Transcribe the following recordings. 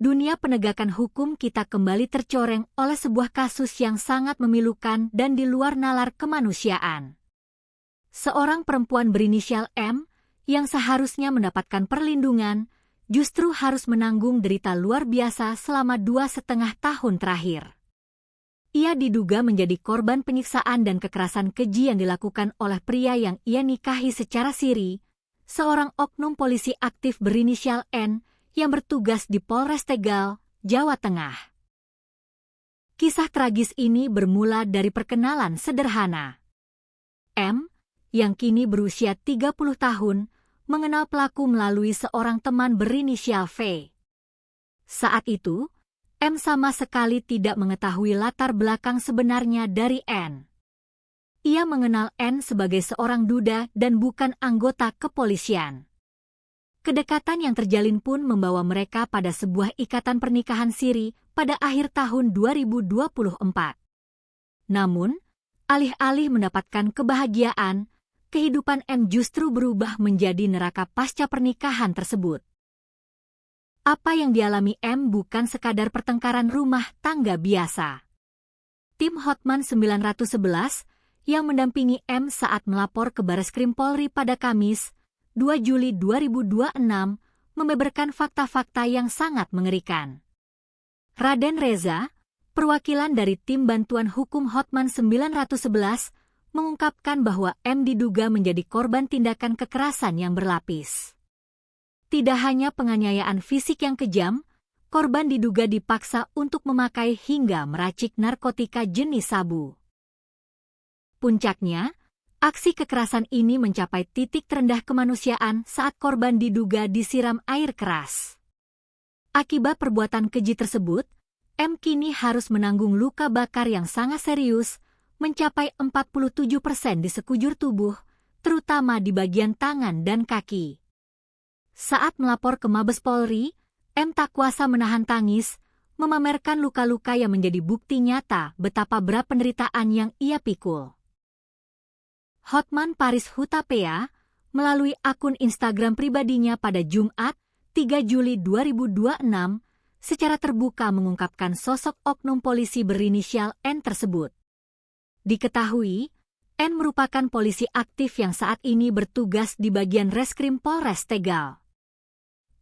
dunia penegakan hukum kita kembali tercoreng oleh sebuah kasus yang sangat memilukan dan di luar nalar kemanusiaan. Seorang perempuan berinisial M, yang seharusnya mendapatkan perlindungan, justru harus menanggung derita luar biasa selama 2,5 tahun terakhir. Ia diduga menjadi korban penyiksaan dan kekerasan keji yang dilakukan oleh pria yang ia nikahi secara siri, seorang oknum polisi aktif berinisial N, yang bertugas di Polres Tegal, Jawa Tengah. Kisah tragis ini bermula dari perkenalan sederhana. M, yang kini berusia 30 tahun, mengenal pelaku melalui seorang teman berinisial V. Saat itu, M sama sekali tidak mengetahui latar belakang sebenarnya dari N. Ia mengenal N sebagai seorang duda dan bukan anggota kepolisian. Kedekatan yang terjalin pun membawa mereka pada sebuah ikatan pernikahan siri pada akhir tahun 2024. Namun, alih-alih mendapatkan kebahagiaan, kehidupan M justru berubah menjadi neraka pasca pernikahan tersebut. Apa yang dialami M bukan sekadar pertengkaran rumah tangga biasa. Tim Hotman 911 yang mendampingi M saat melapor ke Bareskrim Polri pada Kamis, 2 Juli 2026, membeberkan fakta-fakta yang sangat mengerikan. Raden Reza, perwakilan dari tim bantuan hukum Hotman 911, mengungkapkan bahwa M diduga menjadi korban tindakan kekerasan yang berlapis. Tidak hanya penganiayaan fisik yang kejam, korban diduga dipaksa untuk memakai hingga meracik narkotika jenis sabu. Puncaknya, aksi kekerasan ini mencapai titik terendah kemanusiaan saat korban diduga disiram air keras. Akibat perbuatan keji tersebut, M kini harus menanggung luka bakar yang sangat serius, mencapai 47% di sekujur tubuh, terutama di bagian tangan dan kaki. Saat melapor ke Mabes Polri, M tak kuasa menahan tangis, memamerkan luka-luka yang menjadi bukti nyata betapa berat penderitaan yang ia pikul. Hotman Paris Hutapea, melalui akun Instagram pribadinya pada Jumat, 3 Juli 2026, secara terbuka mengungkapkan sosok oknum polisi berinisial N tersebut. Diketahui, N merupakan polisi aktif yang saat ini bertugas di bagian Reskrim Polres Tegal.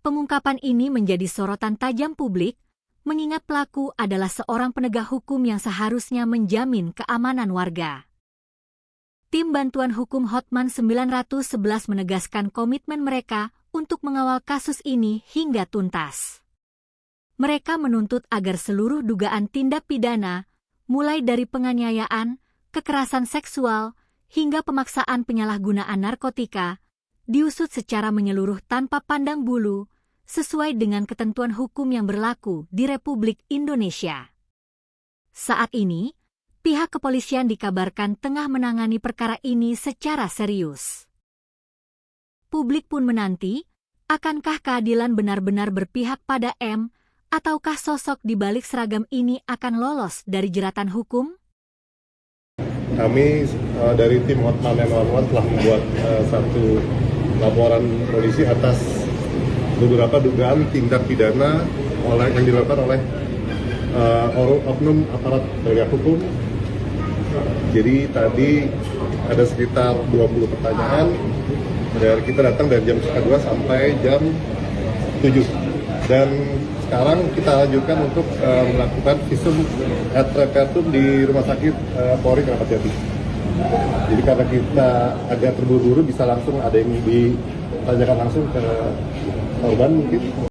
Pengungkapan ini menjadi sorotan tajam publik, mengingat pelaku adalah seorang penegak hukum yang seharusnya menjamin keamanan warga. Tim bantuan hukum Hotman 911 menegaskan komitmen mereka untuk mengawal kasus ini hingga tuntas. Mereka menuntut agar seluruh dugaan tindak pidana, mulai dari penganiayaan, kekerasan seksual, hingga pemaksaan penyalahgunaan narkotika, diusut secara menyeluruh tanpa pandang bulu, sesuai dengan ketentuan hukum yang berlaku di Republik Indonesia. Saat ini, pihak kepolisian dikabarkan tengah menangani perkara ini secara serius. Publik pun menanti, akankah keadilan benar-benar berpihak pada M, ataukah sosok di balik seragam ini akan lolos dari jeratan hukum? Kami dari tim Hotman 911 telah membuat satu laporan polisi atas beberapa dugaan tindak pidana yang dilakukan oleh oknum aparat penegak hukum. Jadi tadi ada sekitar 20 pertanyaan, dan kita datang dari jam 2 sampai jam 7. Dan sekarang kita lanjutkan untuk melakukan visum et repertum di Rumah Sakit Polri Kramat Jati. Jadi karena kita agak terburu-buru, bisa langsung ada yang ditanyakan langsung ke korban mungkin.